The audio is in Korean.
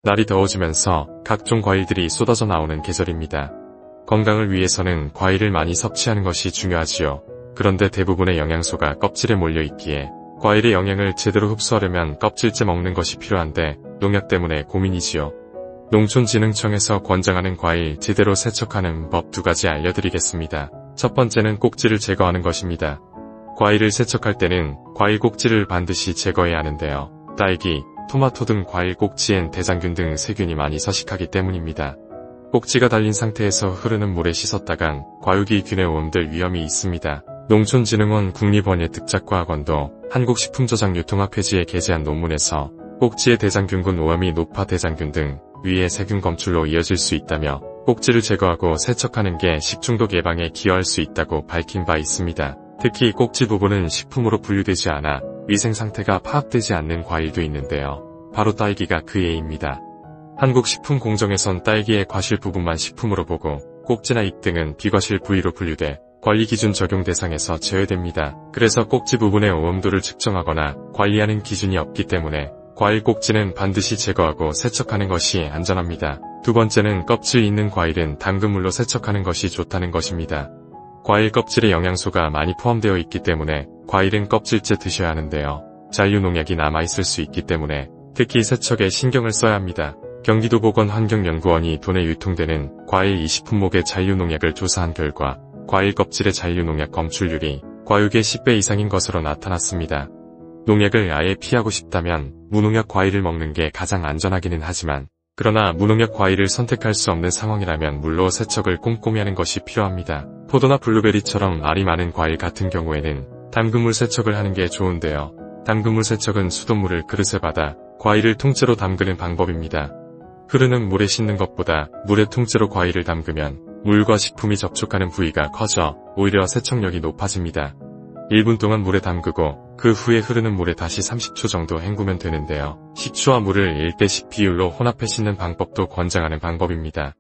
날이 더워지면서 각종 과일들이 쏟아져 나오는 계절입니다. 건강을 위해서는 과일을 많이 섭취하는 것이 중요하지요. 그런데 대부분의 영양소가 껍질에 몰려 있기에 과일의 영양을 제대로 흡수하려면 껍질째 먹는 것이 필요한데 농약 때문에 고민이지요. 농촌진흥청에서 권장하는 과일 제대로 세척하는 법 2가지 알려드리겠습니다. 첫 번째는 꼭지를 제거하는 것입니다. 과일을 세척할 때는 과일 꼭지를 반드시 제거해야 하는데요. 딸기, 토마토 등 과일 꼭지엔 대장균 등 세균이 많이 서식하기 때문입니다. 꼭지가 달린 상태에서 흐르는 물에 씻었다간 과육이균의 오염될 위험이 있습니다. 농촌진흥원 국립원예특작과학원도 한국식품저장유통학회지에 게재한 논문에서 꼭지의 대장균군 오염이 높아 대장균 등 위의 세균 검출로 이어질 수 있다며 꼭지를 제거하고 세척하는 게 식중독 예방에 기여할 수 있다고 밝힌 바 있습니다. 특히 꼭지 부분은 식품으로 분류되지 않아 위생 상태가 파악되지 않는 과일도 있는데요. 바로 딸기가 그 예입니다. 한국식품공정에선 딸기의 과실 부분만 식품으로 보고 꼭지나 잎 등은 비과실 부위로 분류돼 관리기준 적용 대상에서 제외됩니다. 그래서 꼭지 부분의 오염도를 측정하거나 관리하는 기준이 없기 때문에 과일 꼭지는 반드시 제거하고 세척하는 것이 안전합니다. 두 번째는 껍질 있는 과일은 담근물로 세척하는 것이 좋다는 것입니다. 과일 껍질에 영양소가 많이 포함되어 있기 때문에 과일은 껍질째 드셔야 하는데요. 잔류농약이 남아있을 수 있기 때문에 특히 세척에 신경을 써야 합니다. 경기도 보건환경연구원이 도내 유통되는 과일 20품목의 잔류농약을 조사한 결과 과일 껍질의 잔류농약 검출률이 과육의 10배 이상인 것으로 나타났습니다. 농약을 아예 피하고 싶다면 무농약 과일을 먹는 게 가장 안전하기는 하지만 그러나 무농약 과일을 선택할 수 없는 상황이라면 물로 세척을 꼼꼼히 하는 것이 필요합니다. 포도나 블루베리처럼 알이 많은 과일 같은 경우에는 담근물 세척을 하는 게 좋은데요. 담근물 세척은 수돗물을 그릇에 받아 과일을 통째로 담그는 방법입니다. 흐르는 물에 씻는 것보다 물에 통째로 과일을 담그면 물과 식품이 접촉하는 부위가 커져 오히려 세척력이 높아집니다. 1분 동안 물에 담그고 그 후에 흐르는 물에 다시 30초 정도 헹구면 되는데요. 식초와 물을 1대10 비율로 혼합해 씻는 방법도 권장하는 방법입니다.